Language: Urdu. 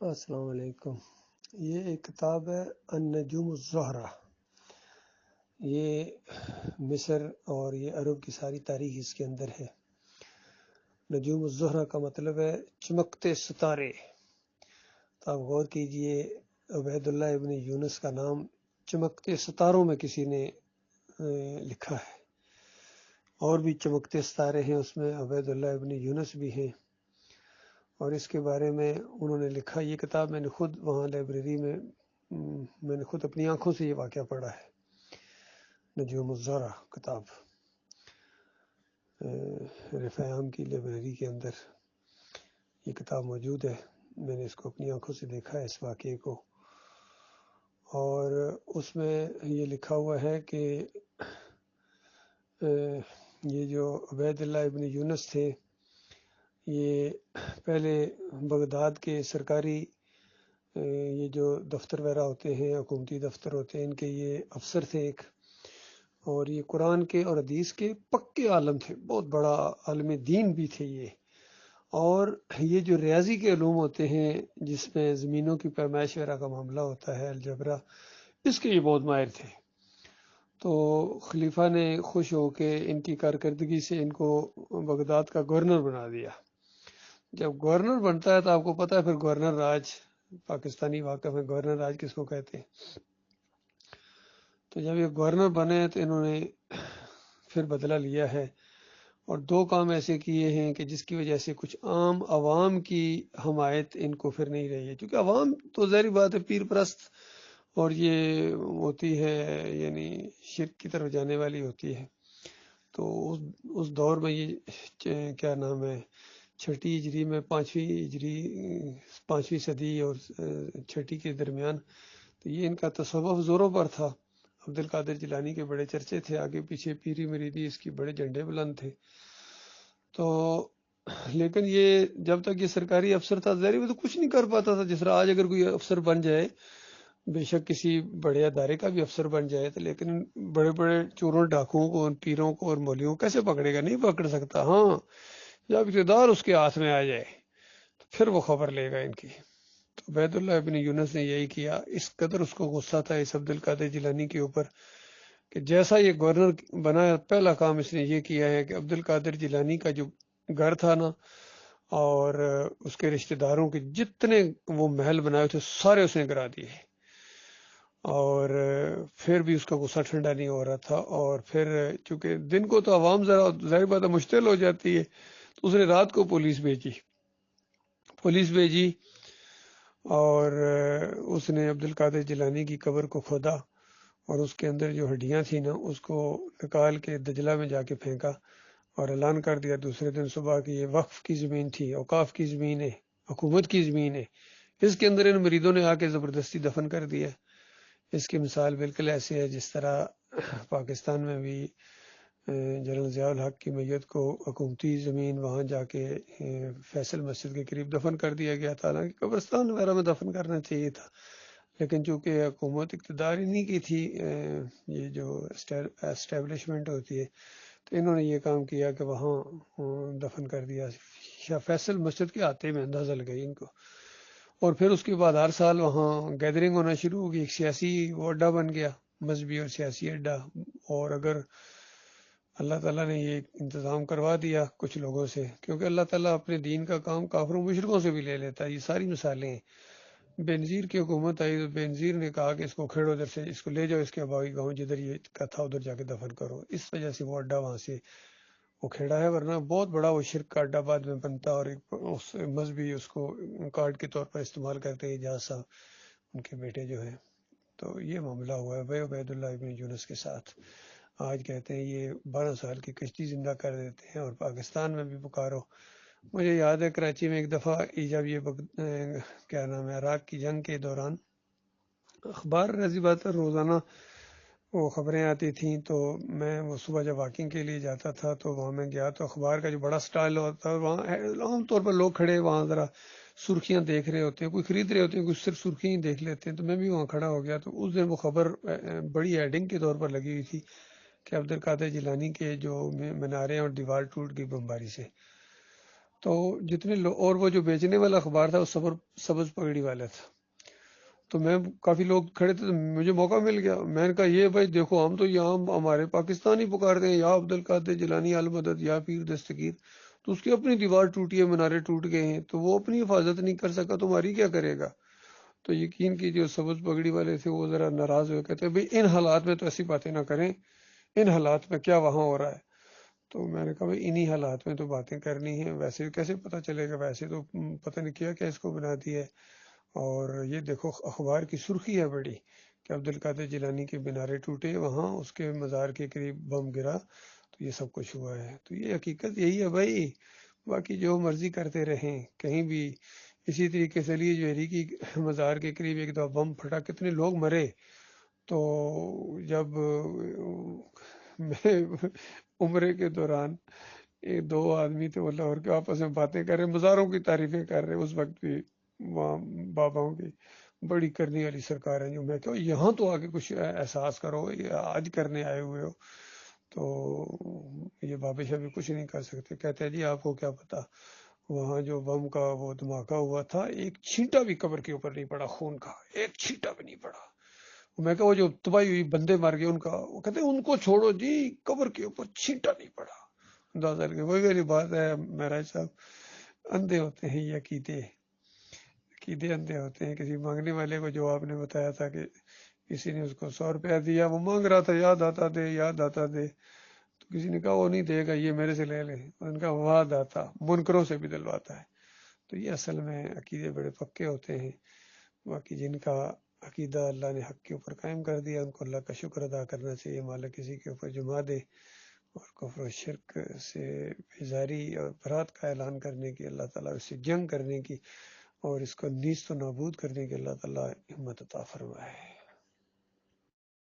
السلام علیکم۔ یہ ایک کتاب ہے النجوم الزہرہ۔ یہ مصر اور یہ عرب کی ساری تاریخ اس کے اندر ہے۔ نجوم الزہرہ کا مطلب ہے چمکتے ستارے۔ تو آپ غور کیجئے، عبید اللہ ابن یونس کا نام چمکتے ستاروں میں کسی نے لکھا ہے، اور بھی چمکتے ستارے ہیں اس میں، عبید اللہ ابن یونس بھی ہیں، اور اس کے بارے میں انہوں نے لکھا۔ یہ کتاب میں نے خود وہاں لائبریری میں نے خود اپنی آنکھوں سے یہ واقعہ پڑھا ہے۔ نجوم الزہرہ کتاب رفاع عام کی لائبریری کے اندر یہ کتاب موجود ہے۔ میں نے اس کو اپنی آنکھوں سے دیکھا ہے، اس واقعے کو، اور اس میں یہ لکھا ہوا ہے کہ یہ جو عبید اللہ ابن یونس تھے، یہ پہلے بغداد کے سرکاری یہ جو دفتر وغیرہ ہوتے ہیں، حکومتی دفتر ہوتے ہیں، ان کے یہ افسر تھے ایک، اور یہ قرآن کے اور حدیث کے پکے عالم تھے، بہت بڑا عالم دین بھی تھے یہ۔ اور یہ جو ریاضی کے علوم ہوتے ہیں جس میں زمینوں کی پیمائش وغیرہ کا معاملہ ہوتا ہے، الجبرا، اس کے یہ بہت ماہر تھے۔ تو خلیفہ نے خوش ہو کے ان کی کارکردگی سے ان کو بغداد کا گورنر بنا دیا۔ جب گورنر بنتا ہے تو آپ کو پتہ ہے پھر گورنر راج، پاکستانی واقعہ میں گورنر راج کس کو کہتے ہیں۔ تو جب یہ گورنر بنے تو انہوں نے پھر بدلہ لیا ہے، اور دو کام ایسے کیے ہیں کہ جس کی وجہ سے کچھ عام عوام کی حمایت ان کو پھر نہیں رہی ہے، کیونکہ عوام تو ظاہری بات ہے پیر پرست اور یہ ہوتی ہے، یعنی شرک کی طرف جانے والی ہوتی ہے۔ تو اس دور میں یہ کیا نام ہے، چھٹی ہجری میں پانچویں صدی اور چھٹی کے درمیان، تو یہ ان کا تصوف زوروں پر تھا۔ عبد القادر جیلانی کے بڑے چرچے تھے، آگے پیچھے پیری مریدی اس کی بڑے جھنڈے بلند تھے۔ تو لیکن یہ جب تک یہ سرکاری افسر تھا، ظاہر وہ تو کچھ نہیں کر پاتا تھا۔ جس طرح آج اگر کوئی افسر بن جائے، بے شک کسی بڑے ادارے کا بھی افسر بن جائے، تو لیکن بڑے بڑے چوروں ڈاکوؤں کو، پیروں کو اور مولیوں کو کیسے پکڑے گا؟ نہیں پکڑ سکتا۔ ہاں، جب اقتدار اس کے ہاتھ میں آ جائے تو پھر وہ خبر لے گا ان کی۔ تو عبید اللہ ابن یونس نے یہی کیا۔ اس قدر اس کو غصہ تھا اس عبد القادر جیلانی کے اوپر کہ جیسا یہ گورنر بنا، پہلا کام اس نے یہ کیا ہے کہ عبد القادر جیلانی کا جو گھر تھا نا، اور اس کے رشتہ داروں کے جتنے وہ محل بنائے تھے سارے اس نے گرا دیے، اور پھر بھی اس کا غصہ ٹھنڈا نہیں ہو رہا تھا۔ اور پھر چونکہ دن کو تو عوام ذرا ظاہر بات ہے مشتعل ہو جاتی ہے، تو اس نے رات کو پولیس بھیجی، اور اس نے عبد القادر جیلانی کی قبر کو کھودا، اور اس کے اندر جو ہڈیاں تھیں نا اس کو نکال کے دجلہ میں جا کے پھینکا، اور اعلان کر دیا دوسرے دن صبح کہ یہ وقف کی زمین تھی، اوقاف کی زمین ہے، حکومت کی زمین ہے۔ اس کے اندر ان مریدوں نے آ کے زبردستی دفن کر دیا۔ اس کی مثال بالکل ایسے ہے جس طرح پاکستان میں بھی جنرل ضیاء الحق کی میت کو حکومتی زمین وہاں جا کے فیصل مسجد کے قریب دفن کر دیا گیا تھا، حالانکہ قبرستان وغیرہ میں دفن کرنا چاہیے تھا، لیکن چونکہ حکومت اقتدار ہی نہیں کی تھی، یہ جو اسٹیبلشمنٹ ہوتی ہے، تو انہوں نے یہ کام کیا کہ وہاں دفن کر دیا۔ فیصل مسجد کے آتے میں اندازہ لگائی ان کو، اور پھر اس کے بعد ہر سال وہاں گیدرنگ ہونا شروع ہو گئی، ایک سیاسی وہ اڈا بن گیا، مذہبی اور سیاسی اڈا۔ اور اگر اللہ تعالیٰ نے یہ انتظام کروا دیا کچھ لوگوں سے، کیونکہ اللہ تعالیٰ اپنے دین کا کام کافروں مشرکوں سے بھی لے لیتا ہے، یہ ساری مثالیں ہیں۔ بینظیر کی حکومت آئی تو بینظیر نے کہا کہ اس کو کھیڑو ادھر سے، اس کو لے جاؤ اس کے آبائی گاؤں جدھر یہ کا تھا ادھر جا کے دفن کرو۔ اس وجہ سے وہ اڈا وہاں سے وہ کھیڑا ہے، ورنہ بہت بڑا وہ شرک کا اڈا بعد میں بنتا، اور ایک اس مذہبی اس کو کارڈ کے طور پر استعمال کرتے ہیں اجاز صاحب، ان کے بیٹے جو ہیں۔ تو یہ معاملہ ہوا ہے عبید اللہ ابن یونس کے ساتھ۔ آج کہتے ہیں یہ 12 سال کی کشتی زندہ کر دیتے ہیں، اور پاکستان میں بھی پکارو۔ مجھے یاد ہے کراچی میں ایک دفعہ جب یہ کیا نام ہے عراق کی جنگ کے دوران اخبار رضی بات روزانہ وہ خبریں آتی تھیں، تو میں وہ صبح جب واکنگ کے لیے جاتا تھا تو وہاں میں گیا تو اخبار کا جو بڑا سٹال ہوتا ہے وہاں عام طور پر لوگ کھڑے وہاں ذرا سرخیاں دیکھ رہے ہوتے ہیں، کوئی خرید رہے ہوتے ہیں، کوئی صرف سرخیاں ہی دیکھ لیتے ہیں، تو میں بھی وہاں کھڑا ہو گیا۔ تو اس دن وہ خبر بڑی ایڈنگ کے طور پر لگی ہوئی تھی کہ عبد القادر جیلانی کے جو میناریں اور دیوار ٹوٹ گئی بمباری سے۔ تو جتنے اور وہ جو بیچنے والا اخبار تھا وہ سبز پگڑی والا تھا. تو میں کافی لوگ کھڑے تھے تو مجھے موقع مل گیا. میں نے کہا یہ بھائی دیکھو ہم تو یہاں ہمارے پاکستانی پکارتے ہیں یا عبد القادر جیلانی المدد یا پیر دستگیر، تو اس کی اپنی دیوار ٹوٹی ہے، منارے ٹوٹ گئے ہیں، تو وہ اپنی حفاظت نہیں کر سکا، تمہاری کیا کرے گا؟ تو یقین کیجیے سبز پگڑی والے تھے وہ ذرا ناراض ہوئے، کہتے بھائی ان حالات میں تو ایسی باتیں نہ کریں، ان حالات میں کیا وہاں ہو رہا ہے؟ تو میں نے کہا بھائی انہی حالات میں تو باتیں کرنی ہیں، ویسے کیسے پتہ چلے گا؟ ویسے تو پتہ نہیں کیا اس کو بنا دی ہے. اور یہ دیکھو اخبار کی سرخی ہے بڑی کہ عبد القادر جیلانی کے مینارے ٹوٹے، وہاں اس کے مزار کے قریب بم گرا، تو یہ سب کچھ ہوا ہے. تو یہ حقیقت یہی ہے بھائی. باقی جو مرضی کرتے رہیں کہیں بھی. اسی طریقے سے علی جوہری کی مزار کے قریب ایک دفعہ بم پھٹا، کتنے لوگ مرے. تو جب میں عمرے کے دوران ایک دو آدمی تھے وہ لاہور کے آپس میں باتیں کر رہے، مزاروں کی تعریفیں کر رہے اس وقت بھی، وہاں باباؤں کی بڑی کرنی والی سرکار ہے جو. میں کہ یہاں تو آگے کچھ احساس کرو، یہ آج کرنے آئے ہوئے ہو. تو یہ بابے شاہ بھی کچھ نہیں کر سکتے. کہتے ہیں جی آپ کو کیا پتا، وہاں جو بم کا وہ دھماکہ ہوا تھا ایک چھینٹا بھی قبر کے اوپر نہیں پڑا، خون کا ایک چھینٹا بھی نہیں پڑا. میں کہا وہ جو تباہی ہوئی بندے مر گئے ان کا، وہ کہتے ہیں ان کو چھوڑو جی، قبر کے اوپر چھینٹا نہیں پڑا. اندازہ لگے وہی والی بات ہے مہاراج صاحب، اندھے ہوتے ہیں یہ عقیدے اندھے ہوتے ہیں. کسی مانگنے والے کو جو آپ نے بتایا تھا کہ کسی نے اس کو 100 روپیہ دیا، وہ مانگ رہا تھا یاد آتا دے یاد آتا دے، تو کسی نے کہا وہ نہیں دے گا، یہ میرے سے لے لے. ان کا واہ داتا منکروں سے بھی دلواتا ہے. تو یہ اصل میں عقیدے بڑے پکے ہوتے ہیں. باقی جن کا عقیدہ اللہ نے حق کے اوپر قائم کر دیا ان کو اللہ کا شکر ادا کرنا چاہیے. مالک کسی کے اوپر جما دے اور کفر و شرک سے بیزاری اور برات کا اعلان کرنے کی، اللہ تعالیٰ اس سے جنگ کرنے کی اور اس کو نیست و نابود کرنے کی اللہ تعالیٰ ہمت عطا فرمائے.